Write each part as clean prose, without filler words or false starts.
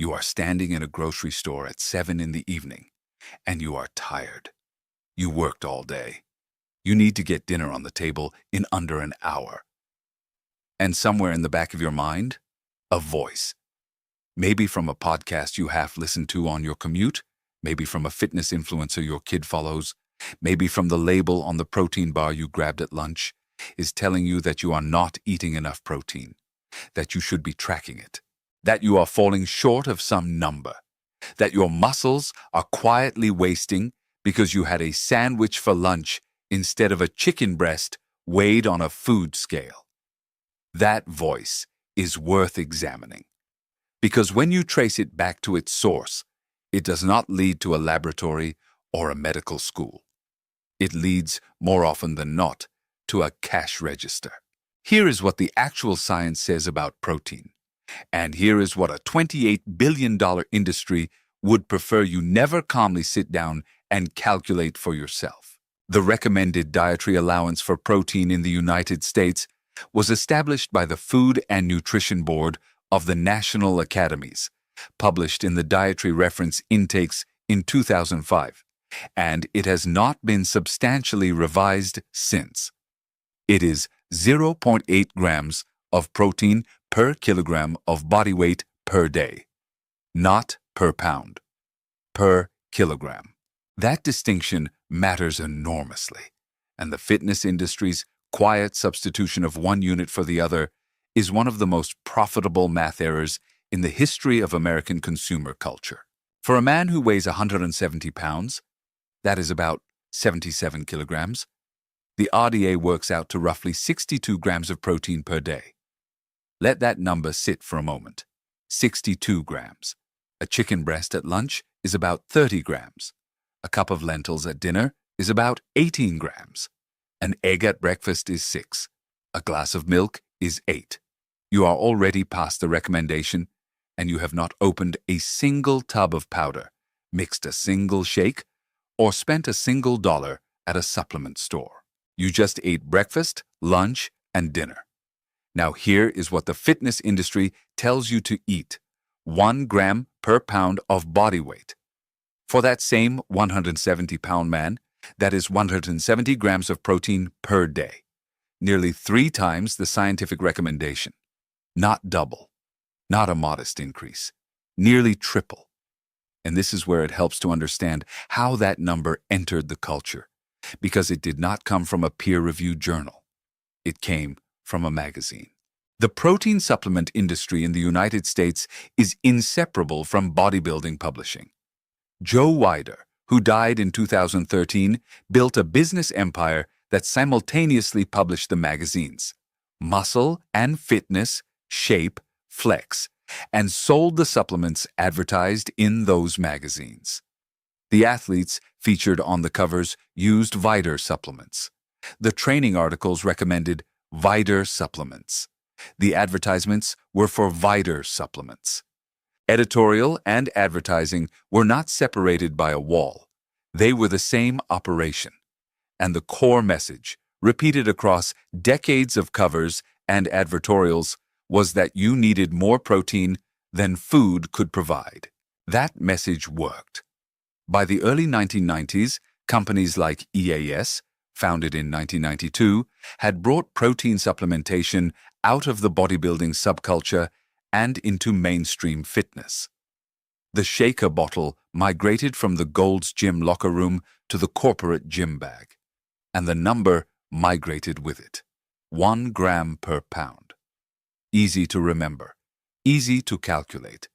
You are standing in a grocery store at 7 in the evening, and you are tired. You worked all day. You need to get dinner on the table in under an hour. And somewhere in the back of your mind, a voice. Maybe from a podcast you half listened to on your commute, maybe from a fitness influencer your kid follows, maybe from the label on the protein bar you grabbed at lunch, is telling you that you are not eating enough protein, that you should be tracking it, that you are falling short of some number, that your muscles are quietly wasting because you had a sandwich for lunch instead of a chicken breast weighed on a food scale. That voice is worth examining, because when you trace it back to its source, it does not lead to a laboratory or a medical school. It leads, more often than not, to a cash register. Here is what the actual science says about protein, and here is what a $28 billion industry would prefer you never calmly sit down and calculate for yourself. The recommended dietary allowance for protein in the United States was established by the Food and Nutrition Board of the National Academies, published in the Dietary Reference Intakes in 2005, and it has not been substantially revised since. It is 0.8 grams of protein per kilogram of body weight per day, not per pound, per kilogram. That distinction matters enormously, and the fitness industry's quiet substitution of one unit for the other is one of the most profitable math errors in the history of American consumer culture. For a man who weighs 170 pounds, that is about 77 kilograms, the RDA works out to roughly 62 grams of protein per day. Let that number sit for a moment. 62 grams. A chicken breast at lunch is about 30 grams. A cup of lentils at dinner is about 18 grams. An egg at breakfast is 6. A glass of milk is 8. You are already past the recommendation, and you have not opened a single tub of powder, mixed a single shake, or spent a single dollar at a supplement store. You just ate breakfast, lunch, and dinner. Now here is what the fitness industry tells you to eat: 1 gram per pound of body weight. For that same 170-pound man, that is 170 grams of protein per day, nearly 3 times the scientific recommendation. Not double, not a modest increase, nearly triple. And this is where it helps to understand how that number entered the culture, because it did not come from a peer-reviewed journal. It came from a magazine. The protein supplement industry in the United States is inseparable from bodybuilding publishing. Joe Weider, who died in 2013, built a business empire that simultaneously published the magazines Muscle and Fitness, Shape, Flex, and sold the supplements advertised in those magazines. The athletes featured on the covers used Weider supplements. The training articles recommended Weider supplements. The advertisements were for Weider supplements. Editorial and advertising were not separated by a wall. They were the same operation. And the core message, repeated across decades of covers and advertorials, was that you needed more protein than food could provide. That message worked. By the early 1990s, companies like EAS, founded in 1992, had brought protein supplementation out of the bodybuilding subculture and into mainstream fitness. The shaker bottle migrated from the Gold's Gym locker room to the corporate gym bag, and the number migrated with it: 1 gram per pound. Easy to remember, easy to calculate,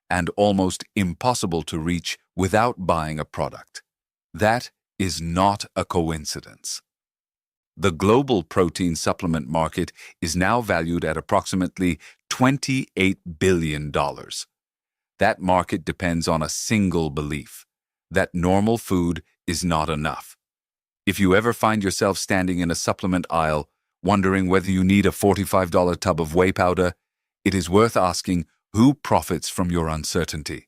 and almost impossible to reach without buying a product. That is not a coincidence. The global protein supplement market is now valued at approximately $28 billion. That market depends on a single belief: that normal food is not enough. If you ever find yourself standing in a supplement aisle wondering whether you need a $45 tub of whey powder, it is worth asking who profits from your uncertainty.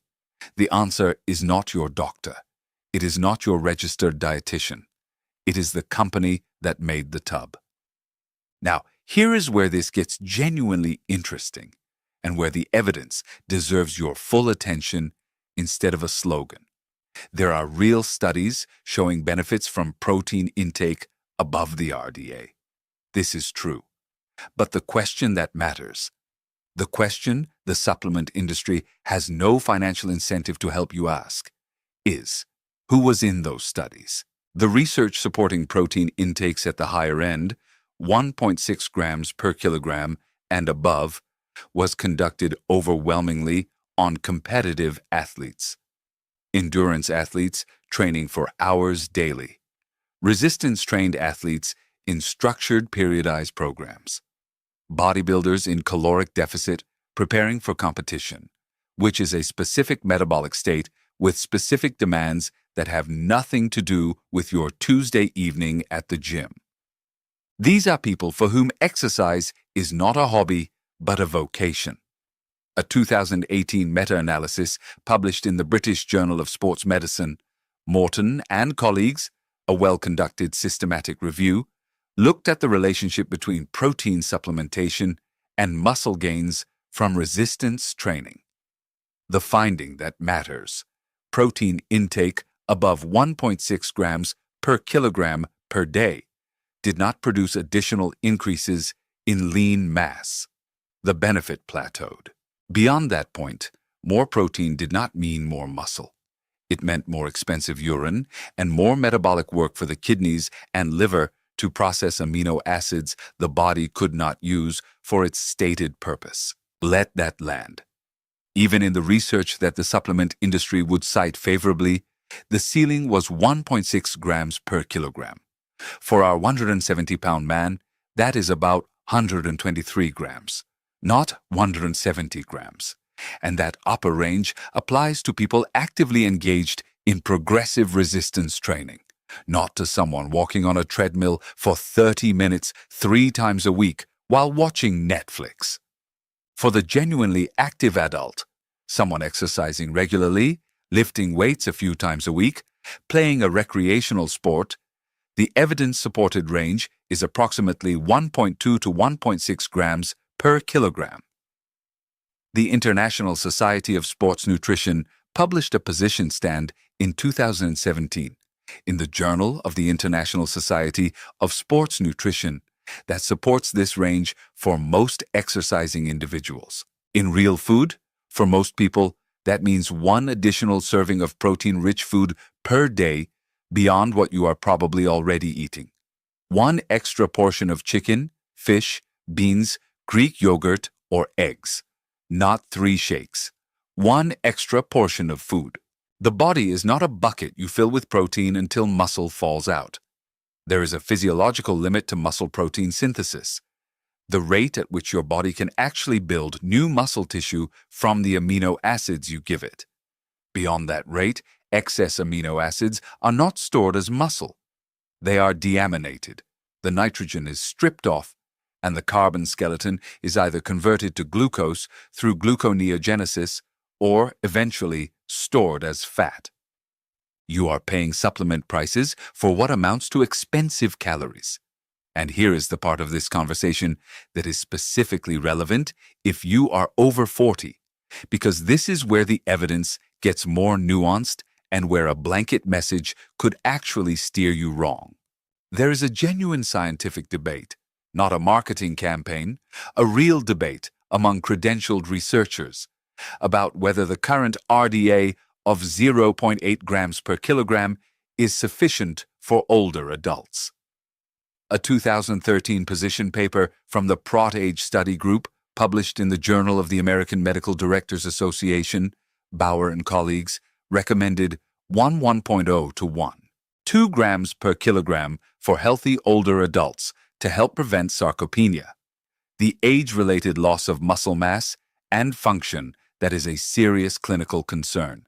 The answer is not your doctor. It is not your registered dietitian. It is the company that made the tub. Now, here is where this gets genuinely interesting, and where the evidence deserves your full attention instead of a slogan. There are real studies showing benefits from protein intake above the RDA. This is true. But the question that matters, the question the supplement industry has no financial incentive to help you ask, is who was in those studies? The research supporting protein intakes at the higher end, 1.6 grams per kilogram and above, was conducted overwhelmingly on competitive athletes, endurance athletes training for hours daily, resistance-trained athletes in structured periodized programs, bodybuilders in caloric deficit preparing for competition, which is a specific metabolic state with specific demands that have nothing to do with your Tuesday evening at the gym. These are people for whom exercise is not a hobby, but a vocation. A 2018 meta-analysis published in the British Journal of Sports Medicine, Morton and colleagues, a well-conducted systematic review, looked at the relationship between protein supplementation and muscle gains from resistance training. The finding that matters: protein intake above 1.6 grams per kilogram per day did not produce additional increases in lean mass. The benefit plateaued. Beyond that point, more protein did not mean more muscle. It meant more expensive urine and more metabolic work for the kidneys and liver to process amino acids the body could not use for its stated purpose. Let that land. Even in the research that the supplement industry would cite favorably, the ceiling was 1.6 grams per kilogram. For our 170-pound man, that is about 123 grams, not 170 grams. And that upper range applies to people actively engaged in progressive resistance training, not to someone walking on a treadmill for 30 minutes 3 times a week while watching Netflix. For the genuinely active adult, someone exercising regularly, lifting weights a few times a week, playing a recreational sport, the evidence-supported range is approximately 1.2 to 1.6 grams per kilogram. The International Society of Sports Nutrition published a position stand in 2017 in the Journal of the International Society of Sports Nutrition that supports this range for most exercising individuals. In real food, for most people, that means 1 additional serving of protein-rich food per day beyond what you are probably already eating. 1 extra portion of chicken, fish, beans, Greek yogurt, or eggs. Not 3 shakes. 1 extra portion of food. The body is not a bucket you fill with protein until muscle falls out. There is a physiological limit to muscle protein synthesis, the rate at which your body can actually build new muscle tissue from the amino acids you give it. Beyond that rate, excess amino acids are not stored as muscle. They are deaminated. The nitrogen is stripped off, and the carbon skeleton is either converted to glucose through gluconeogenesis or eventually stored as fat. You are paying supplement prices for what amounts to expensive calories. And here is the part of this conversation that is specifically relevant if you are over 40, because this is where the evidence gets more nuanced and where a blanket message could actually steer you wrong. There is a genuine scientific debate, not a marketing campaign, a real debate among credentialed researchers about whether the current RDA of 0.8 grams per kilogram is sufficient for older adults. A 2013 position paper from the ProtAge study group, published in the Journal of the American Medical Directors Association, Bauer and colleagues, recommended 1.0 to 1, 2 grams per kilogram for healthy older adults to help prevent sarcopenia, the age-related loss of muscle mass and function that is a serious clinical concern.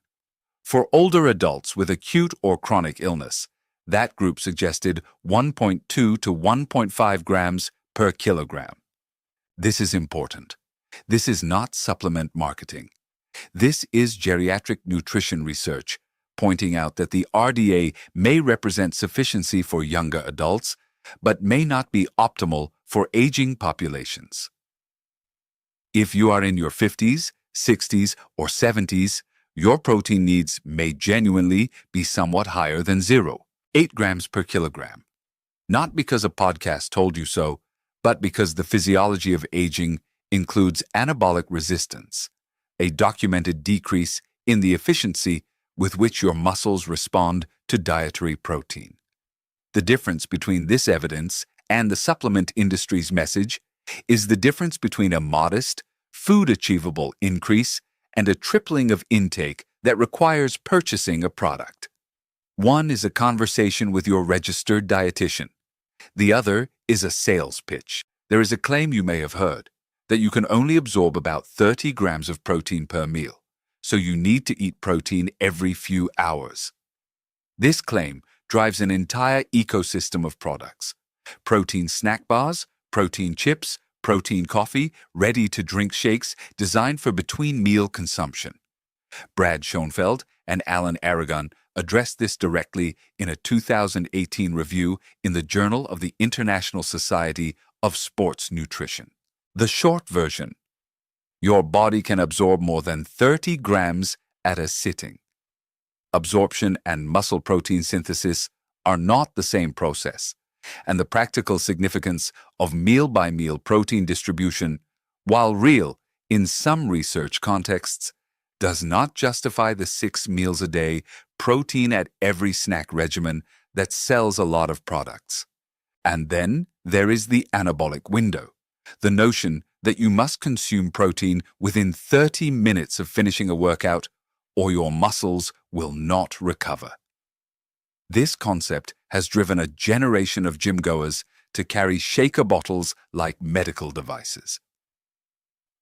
For older adults with acute or chronic illness, that group suggested 1.2 to 1.5 grams per kilogram. This is important. This is not supplement marketing. This is geriatric nutrition research, pointing out that the RDA may represent sufficiency for younger adults, but may not be optimal for aging populations. If you are in your 50s, 60s, or 70s, your protein needs may genuinely be somewhat higher than 8 grams per kilogram. Not because a podcast told you so, but because the physiology of aging includes anabolic resistance, a documented decrease in the efficiency with which your muscles respond to dietary protein. The difference between this evidence and the supplement industry's message is the difference between a modest, food-achievable increase and a tripling of intake that requires purchasing a product. One is a conversation with your registered dietitian. The other is a sales pitch. There is a claim you may have heard that you can only absorb about 30 grams of protein per meal, so you need to eat protein every few hours. This claim drives an entire ecosystem of products: protein snack bars, protein chips, protein coffee, ready-to-drink shakes designed for between-meal consumption. Brad Schoenfeld and Alan Aragon addressed this directly in a 2018 review in the Journal of the International Society of Sports Nutrition. The short version: your body can absorb more than 30 grams at a sitting. Absorption and muscle protein synthesis are not the same process, and the practical significance of meal-by-meal protein distribution, while real in some research contexts, does not justify the 6 meals a day protein at every snack regimen that sells a lot of products. And then there is the anabolic window, the notion that you must consume protein within 30 minutes of finishing a workout or your muscles will not recover. This concept has driven a generation of gym-goers to carry shaker bottles like medical devices.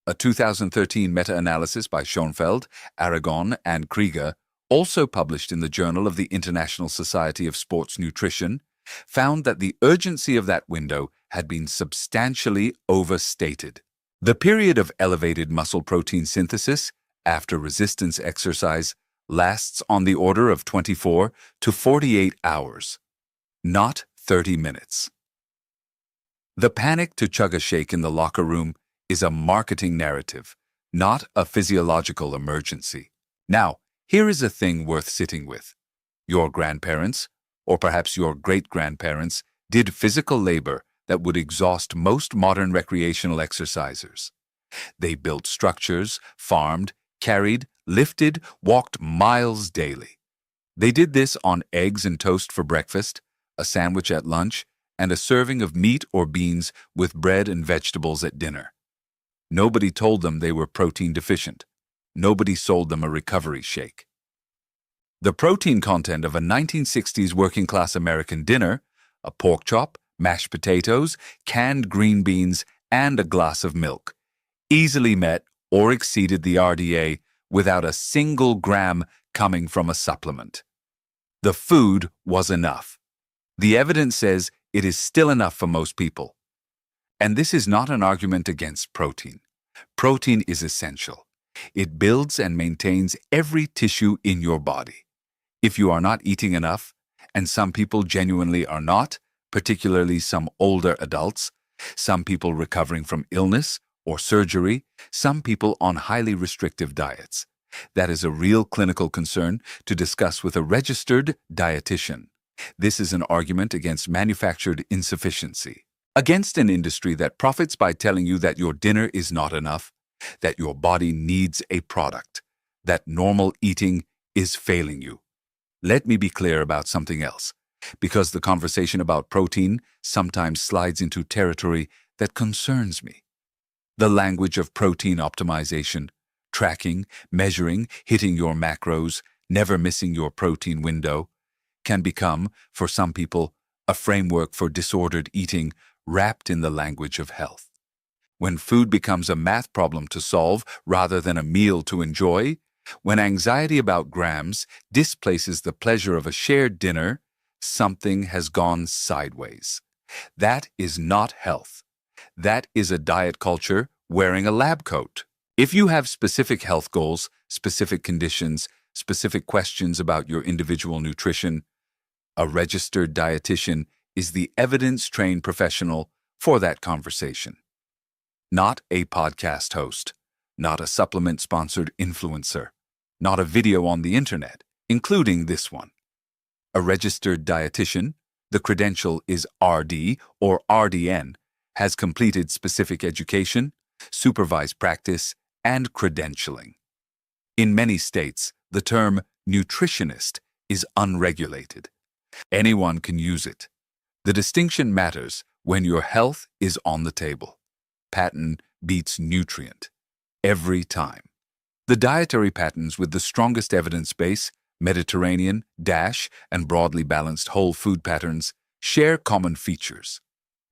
A 2013 meta-analysis by Schoenfeld, Aragon, and Krieger, also published in the Journal of the International Society of Sports Nutrition, found that the urgency of that window had been substantially overstated. The period of elevated muscle protein synthesis after resistance exercise lasts on the order of 24 to 48 hours, not 30 minutes. The panic to chug a shake in the locker room is a marketing narrative, not a physiological emergency. Now, here is a thing worth sitting with. Your grandparents, or perhaps your great-grandparents, did physical labor that would exhaust most modern recreational exercisers. They built structures, farmed, carried, lifted, walked miles daily. They did this on eggs and toast for breakfast, a sandwich at lunch, and a serving of meat or beans with bread and vegetables at dinner. Nobody told them they were protein deficient. Nobody sold them a recovery shake. The protein content of a 1960s working-class American dinner, a pork chop, mashed potatoes, canned green beans, and a glass of milk, easily met or exceeded the RDA without a single gram coming from a supplement. The food was enough. The evidence says it is still enough for most people. And this is not an argument against protein. Protein is essential. It builds and maintains every tissue in your body. If you are not eating enough, and some people genuinely are not, particularly some older adults, some people recovering from illness or surgery, some people on highly restrictive diets, that is a real clinical concern to discuss with a registered dietitian. This is an argument against manufactured insufficiency, against an industry that profits by telling you that your dinner is not enough, that your body needs a product, that normal eating is failing you. Let me be clear about something else, because the conversation about protein sometimes slides into territory that concerns me. The language of protein optimization, tracking, measuring, hitting your macros, never missing your protein window, can become, for some people, a framework for disordered eating wrapped in the language of health. When food becomes a math problem to solve rather than a meal to enjoy, when anxiety about grams displaces the pleasure of a shared dinner, something has gone sideways. That is not health. That is a diet culture wearing a lab coat. If you have specific health goals, specific conditions, specific questions about your individual nutrition, a registered dietitian is the evidence-trained professional for that conversation. Not a podcast host, not a supplement-sponsored influencer, not a video on the internet, including this one. A registered dietitian, the credential is RD or RDN, has completed specific education, supervised practice, and credentialing. In many states, the term nutritionist is unregulated. Anyone can use it. The distinction matters when your health is on the table. Pattern beats nutrient. Every time. The dietary patterns with the strongest evidence base, Mediterranean, DASH, and broadly balanced whole food patterns, share common features.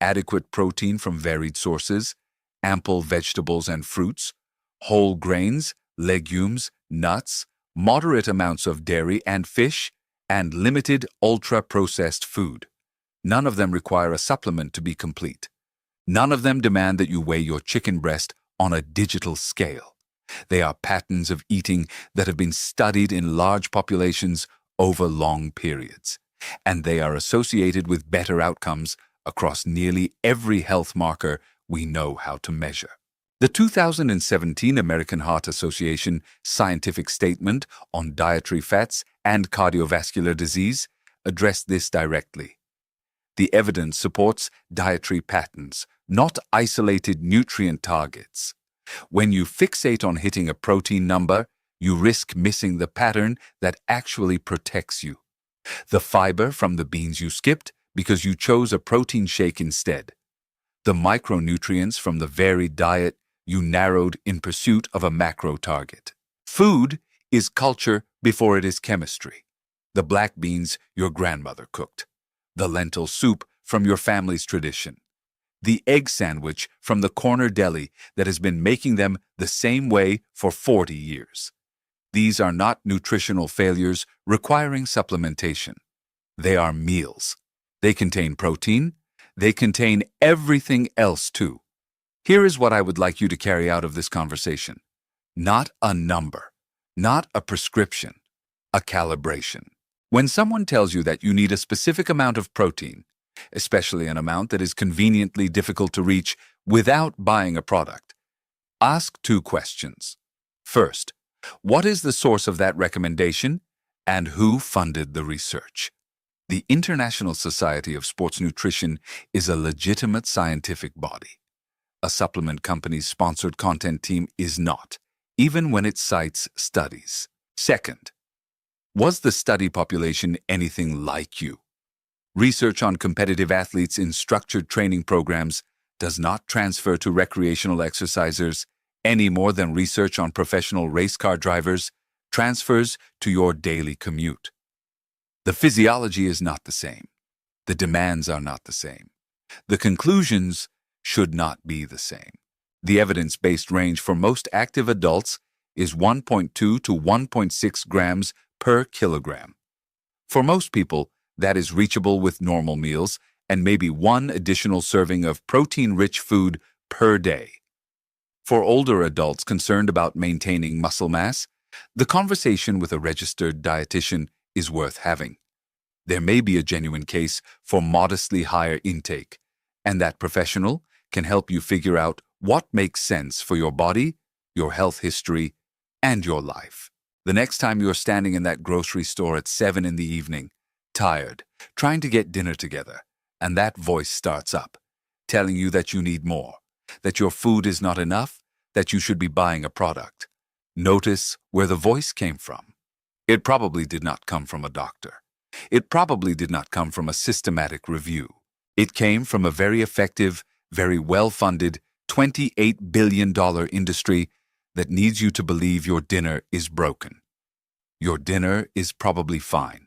Adequate protein from varied sources, ample vegetables and fruits, whole grains, legumes, nuts, moderate amounts of dairy and fish, and limited ultra-processed food. None of them require a supplement to be complete. None of them demand that you weigh your chicken breast on a digital scale. They are patterns of eating that have been studied in large populations over long periods, and they are associated with better outcomes across nearly every health marker we know how to measure. The 2017 American Heart Association Scientific Statement on Dietary Fats and Cardiovascular Disease addressed this directly. The evidence supports dietary patterns, not isolated nutrient targets. When you fixate on hitting a protein number, you risk missing the pattern that actually protects you. The fiber from the beans you skipped because you chose a protein shake instead. The micronutrients from the varied diet you narrowed in pursuit of a macro target. Food is culture before it is chemistry. The black beans your grandmother cooked. The lentil soup from your family's tradition. The egg sandwich from the corner deli that has been making them the same way for 40 years. These are not nutritional failures requiring supplementation. They are meals. They contain protein. They contain everything else too. Here is what I would like you to carry out of this conversation. Not a number, not a prescription, a calibration. When someone tells you that you need a specific amount of protein, especially an amount that is conveniently difficult to reach without buying a product, ask two questions. First, what is the source of that recommendation and who funded the research? The International Society of Sports Nutrition is a legitimate scientific body. A supplement company's sponsored content team is not, even when it cites studies. Second, was the study population anything like you? Research on competitive athletes in structured training programs does not transfer to recreational exercisers any more than research on professional race car drivers transfers to your daily commute. The physiology is not the same. The demands are not the same. The conclusions should not be the same. The evidence-based range for most active adults is 1.2 to 1.6 grams per kilogram. For most people, that is reachable with normal meals and maybe one additional serving of protein-rich food per day. For older adults concerned about maintaining muscle mass, the conversation with a registered dietitian is worth having. There may be a genuine case for modestly higher intake, and that professional can help you figure out what makes sense for your body, your health history, and your life. The next time you're standing in that grocery store at 7 in the evening, tired, trying to get dinner together, and that voice starts up, telling you that you need more, that your food is not enough, that you should be buying a product. Notice where the voice came from. It probably did not come from a doctor. It probably did not come from a systematic review. It came from a very effective, very well-funded, $28 billion industry that needs you to believe your dinner is broken. Your dinner is probably fine.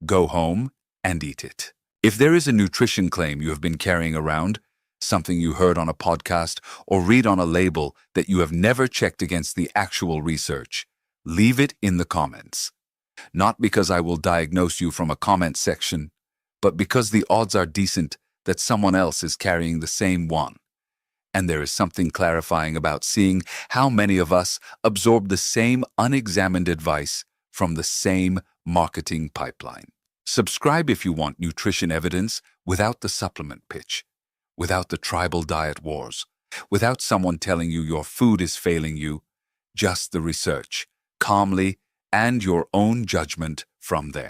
Go home and eat it. If there is a nutrition claim you have been carrying around, something you heard on a podcast or read on a label that you have never checked against the actual research, leave it in the comments. Not because I will diagnose you from a comment section, but because the odds are decent that someone else is carrying the same one. And there is something clarifying about seeing how many of us absorb the same unexamined advice from the same marketing pipeline. Subscribe if you want nutrition evidence without the supplement pitch, without the tribal diet wars, without someone telling you your food is failing you, just the research, calmly, and your own judgment from there.